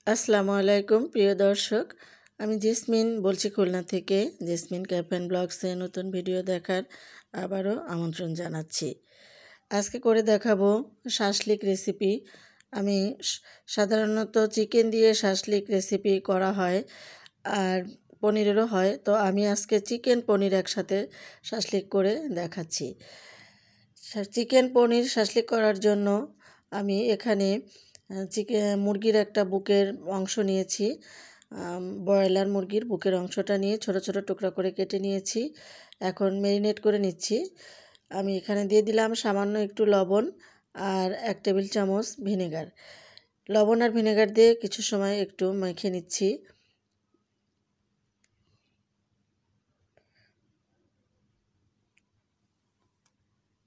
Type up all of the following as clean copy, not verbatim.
আসসালামু আলাইকুম প্রিয় দর্শক, আমি জেসমিন বলছি খুলনা থেকে। জেসমিন ক্যাফ অ্যান্ড ব্লগসে নতুন ভিডিও দেখার আবারও আমন্ত্রণ জানাচ্ছি। আজকে করে দেখাবো শাসলিক রেসিপি। আমি সাধারণত চিকেন দিয়ে শাসলিক রেসিপি করা হয়, আর পনিরেরও হয়। তো আমি আজকে চিকেন পনির একসাথে শাসলিক করে দেখাচ্ছি। চিকেন পনির শাসলিক করার জন্য আমি এখানে মুরগির একটা বুকের অংশ নিয়েছি। ব্রয়লার মুরগির বুকের অংশটা নিয়ে ছোট ছোট টুকরা করে কেটে নিয়েছি। এখন ম্যারিনেট করে নিচ্ছি। আমি এখানে দিয়ে দিলাম সামান্য একটু লবণ আর 1 টেবিল চামচ ভিনেগার। লবণ আর ভিনেগার দিয়ে কিছু সময় একটু মেখে নিচ্ছি।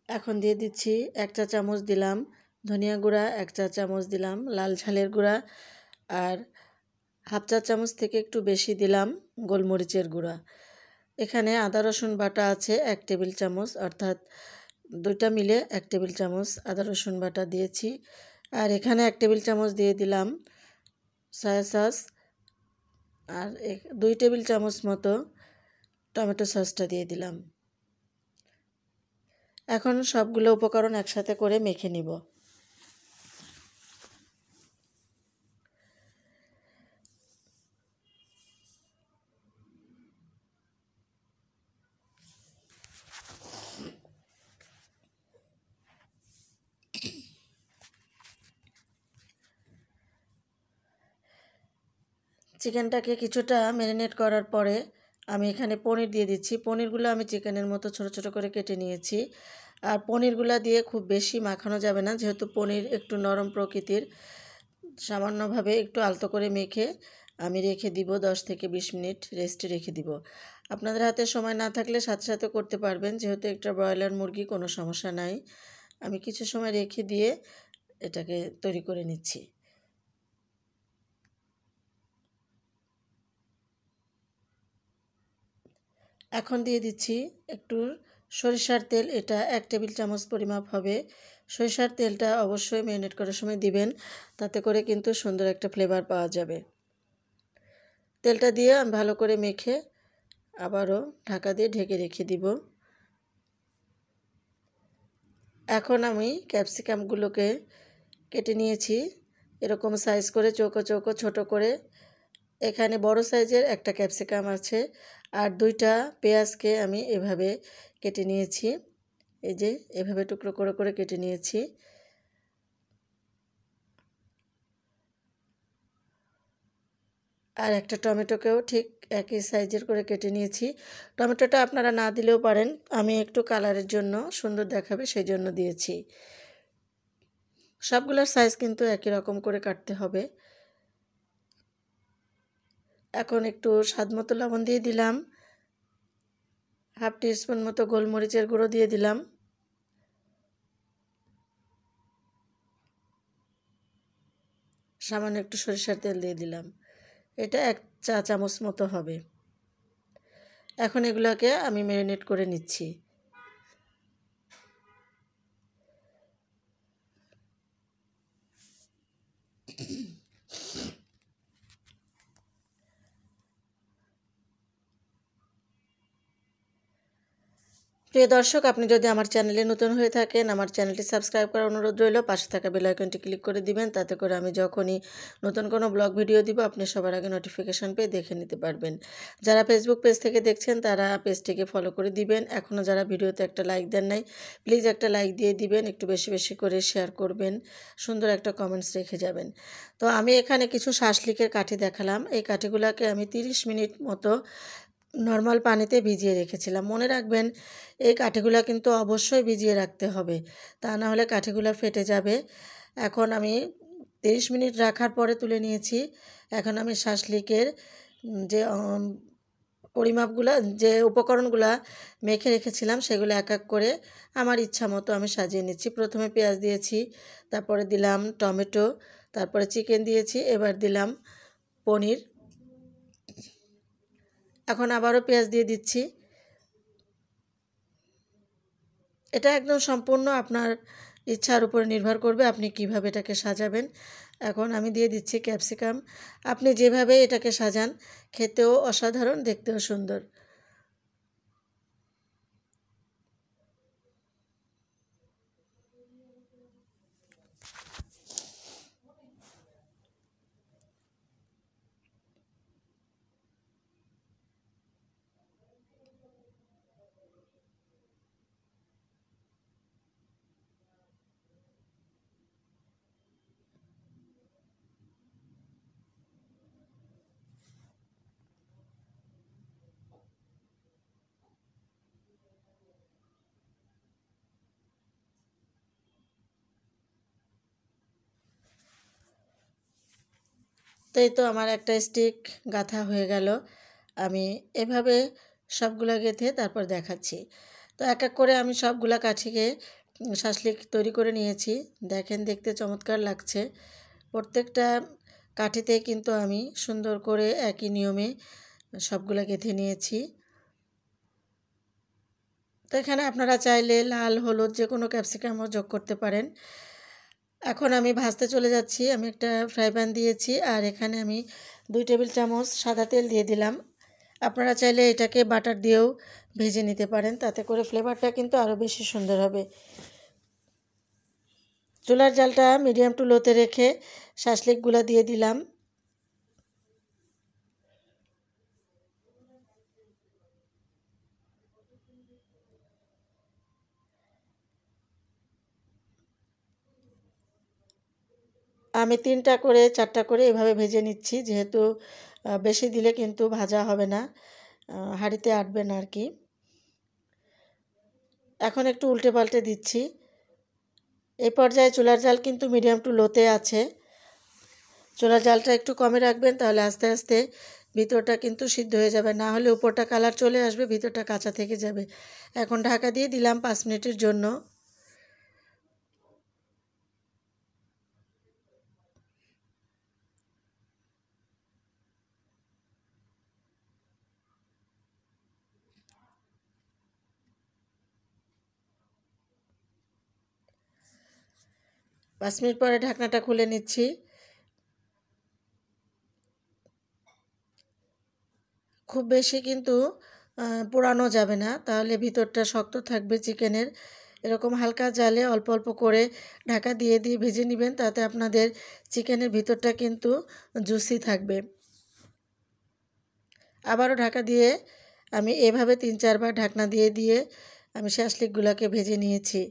এখন দিয়ে দিচ্ছি 1 চা চামচ দিলাম ধনিয়া গুঁড়া, 1 চা চামচ দিলাম লাল ঝালের গুঁড়া, আর হাফ চা চামচ থেকে একটু বেশি দিলাম গোলমরিচের গুঁড়া। এখানে আদা রসুন বাটা আছে 1 টেবিল চামচ, অর্থাৎ দুইটা মিলে 1 টেবিল চামচ আদা রসুন বাটা দিয়েছি। আর এখানে 1 টেবিল চামচ দিয়ে দিলাম সয়া সস, আর 2 টেবিল চামচ মতো টমেটো সসটা দিয়ে দিলাম। এখন সবগুলো উপকরণ একসাথে করে মেখে নিব। চিকেনটাকে কিছুটা ম্যারিনেট করার পরে আমি এখানে পনির দিয়ে দিচ্ছি। পনিরগুলো আমি চিকেনের মতো ছোট ছোট করে কেটে নিয়েছি। আর পনিরগুলো দিয়ে খুব বেশি মাখানো যাবে না, যেহেতু পনির একটু নরম প্রকৃতির। সামান্যভাবে একটু আলতো করে মেখে আমি রেখে দিব, 10 থেকে 20 মিনিট রেস্টে রেখে দিব। আপনাদের হাতে সময় না থাকলে সাথে সাথে করতে পারবেন, যেহেতু একটা ব্রয়লার মুরগি, কোনো সমস্যা নাই। আমি কিছু সময় রেখে দিয়ে এটাকে তৈরি করে নিচ্ছি। এখন দিয়ে দিচ্ছি একটু সরিষার তেল, এটা 1 টেবিল চামচ পরিমাপ হবে। সরিষার তেলটা অবশ্যই ম্যারিনেট করার সময় দিবেন, তাতে করে কিন্তু সুন্দর একটা ফ্লেভার পাওয়া যাবে। তেলটা দিয়ে আমি ভালো করে মেখে আবারও ঢাকা দিয়ে ঢেকে রেখে দিব। এখন আমি ক্যাপসিকামগুলোকে কেটে নিয়েছি এরকম সাইজ করে, চৌকো চৌকো ছোট করে। এখানে বড় সাইজের একটা ক্যাপসিকাম আছে, আর 2টা পেঁয়াজকে আমি এভাবে কেটে নিয়েছি। এই যে এভাবে টুকরো করে করে কেটে নিয়েছি। আর একটা টমেটোকেও ঠিক একই সাইজের করে কেটে নিয়েছি। টমেটোটা আপনারা না দিলেও পারেন, আমি একটু কালারের জন্য, সুন্দর দেখাবে সেই জন্য দিয়েছি। সবগুলোর সাইজ কিন্তু একই রকম করে কাটতে হবে। এখন একটু স্বাদ মতো লবণ দিয়ে দিলাম, হাফ টিস্পুন মতো গোলমরিচের গুঁড়ো দিয়ে দিলাম, সামান্য একটু সরিষার তেল দিয়ে দিলাম। এটা 1 চা চামচ মতো হবে। এখন এগুলোকে আমি ম্যারিনেট করে নিচ্ছি। প্রিয় দর্শক, আপনি যদি আমার চ্যানেলে নতুন হয়ে থাকেন, আমার চ্যানেলটি সাবস্ক্রাইব করার অনুরোধ রইল। পাশে থাকা বেল আইকনটি ক্লিক করে দিবেন, তাতে করে আমি যখনই নতুন কোনো ব্লগ ভিডিও দিব আপনি সবার আগে নোটিফিকেশান পেয়ে দেখে নিতে পারবেন। যারা ফেসবুক পেজ থেকে দেখছেন তারা পেজটিকে ফলো করে দিবেন। এখনও যারা ভিডিওতে একটা লাইক দেন নাই, প্লিজ একটা লাইক দিয়ে দিবেন, একটু বেশি বেশি করে শেয়ার করবেন, সুন্দর একটা কমেন্টস রেখে যাবেন। তো আমি এখানে কিছু শাসলিকের কাঠি দেখালাম। এই কাঠিগুলোকে আমি 30 মিনিট মতো নর্মাল পানিতে ভিজিয়ে রেখেছিলাম। মনে রাখবেন, এই কাঠিগুলো কিন্তু অবশ্যই ভিজিয়ে রাখতে হবে, তা না হলে কাঠিগুলো ফেটে যাবে। এখন আমি 30 মিনিট রাখার পরে তুলে নিয়েছি। এখন আমি শাসলিকের যে পরিমাপগুলো, যে উপকরণগুলো মেখে রেখেছিলাম সেগুলো এক এক করে আমার ইচ্ছা মতো আমি সাজিয়ে নিচ্ছি। প্রথমে পেঁয়াজ দিয়েছি, তারপরে দিলাম টমেটো, তারপরে চিকেন দিয়েছি, এবার দিলাম পনির। এখন আবারও পেঁয়াজ দিয়ে দিচ্ছি। এটা একদম সম্পূর্ণ আপনার ইচ্ছার উপরে নির্ভর করবে আপনি কিভাবে এটাকে সাজাবেন। এখন আমি দিয়ে দিচ্ছি ক্যাপসিকাম। আপনি যেভাবে এটাকে সাজান খেতেও অসাধারণ, দেখতেও সুন্দর। তো এই তো আমার একটা স্টিক গাঁথা হয়ে গেল। আমি এভাবে সবগুলা গেঁথে তারপর দেখাচ্ছি। তো এক এক করে আমি সবগুলা কাঠিকে শাসলিক তৈরি করে নিয়েছি। দেখেন দেখতে চমৎকার লাগছে। প্রত্যেকটা কাঠিতে কিন্তু আমি সুন্দর করে একই নিয়মে সবগুলা গেঁথে নিয়েছি। তো এখানে আপনারা চাইলে লাল, হলুদ যে কোনো ক্যাপসিকামও যোগ করতে পারেন। এখন আমি ভাজতে চলে যাচ্ছি। আমি একটা ফ্রাই প্যান দিয়েছি আর এখানে আমি 2 টেবিল চামচ সাদা তেল দিয়ে দিলাম। আপনারা চাইলে এটাকে বাটার দিয়েও ভেজে নিতে পারেন, তাতে করে ফ্লেভারটা কিন্তু আরও বেশি সুন্দর হবে। চুলার জালটা মিডিয়াম টু লোতে রেখে শাসলিকগুলো দিয়ে দিলাম। আমি 3টা করে 4টা করে এভাবে ভেজে নিচ্ছি, যেহেতু বেশি দিলে কিন্তু ভাজা হবে না, হাঁড়িতে আটবে না আর কি। এখন একটু উল্টে পাল্টে দিচ্ছি। এই পর্যায়ে চুলার জাল কিন্তু মিডিয়াম টু লোতে আছে। চুলার জালটা একটু কমে রাখবেন, তাহলে আস্তে আস্তে ভিতরটা কিন্তু সিদ্ধ হয়ে যাবে, না হলে উপরটা কালার চলে আসবে, ভিতরটা কাঁচা থেকে যাবে। এখন ঢাকা দিয়ে দিলাম 5 মিনিটের জন্য। পাঁচ মিনিট পরে ঢাকনাটা খুলে নিচ্ছি। খুব বেশি কিন্তু পোড়ানো যাবে না, তাহলে ভিতরটা শক্ত থাকবে চিকেনের। এরকম হালকা জালে অল্প অল্প করে ঢাকা দিয়ে দিয়ে ভেজে নেবেন, তাতে আপনাদের চিকেনের ভিতরটা কিন্তু জুসি থাকবে। আবারও ঢাকা দিয়ে আমি এভাবে 3-4 বার ঢাকনা দিয়ে দিয়ে আমি শাসলিকগুলোকে ভেজে নিয়েছি।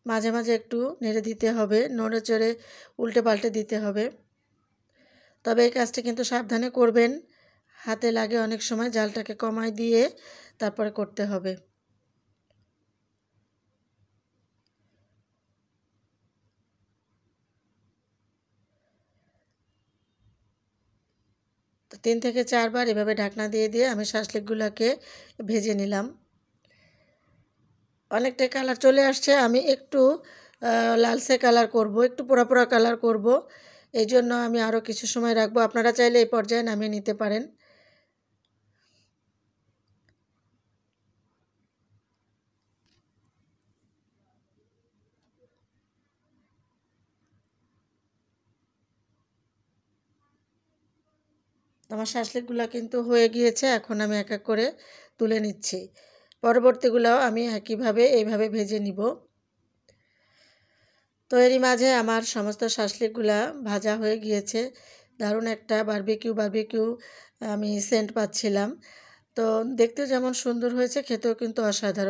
মাঝে মাঝে একটু নেড়ে দিতে হবে, নড়ে চড়ে উল্টে পাল্টে দিতে হবে। তবে এই কাজটা কিন্তু সাবধানে করবেন, হাতে লাগে অনেক সময়। জালটাকে কমায় দিয়ে তারপরে করতে হবে। তো 3 থেকে 4 বার এভাবে ঢাকনা দিয়ে দিয়ে আমি শাসলিকগুলোকে ভেজে নিলাম। অনেকটাই কালার চলে আসছে। আমি একটু লালচে কালার করব, একটু পোড়া পোড়া কালার করব, এই জন্য আমি আরও কিছু সময় রাখবো। আপনারা চাইলে এই পর্যায়ে নামিয়ে নিতে পারেন। আমার শাসলিকগুলো কিন্তু হয়ে গিয়েছে। এখন আমি এক এক করে তুলে নিচ্ছি। পরবর্তীগুলোও আমি একইভাবে এইভাবে ভেজে নিব। তো এরই মাঝে আমার সমস্ত শাসলিকগুলা ভাজা হয়ে গিয়েছে। দারুণ একটা বারবিকিউ বারবিকিউ আমি সেন্ট পাচ্ছিলাম। তো দেখতেও যেমন সুন্দর হয়েছে, খেতেও কিন্তু অসাধারণ।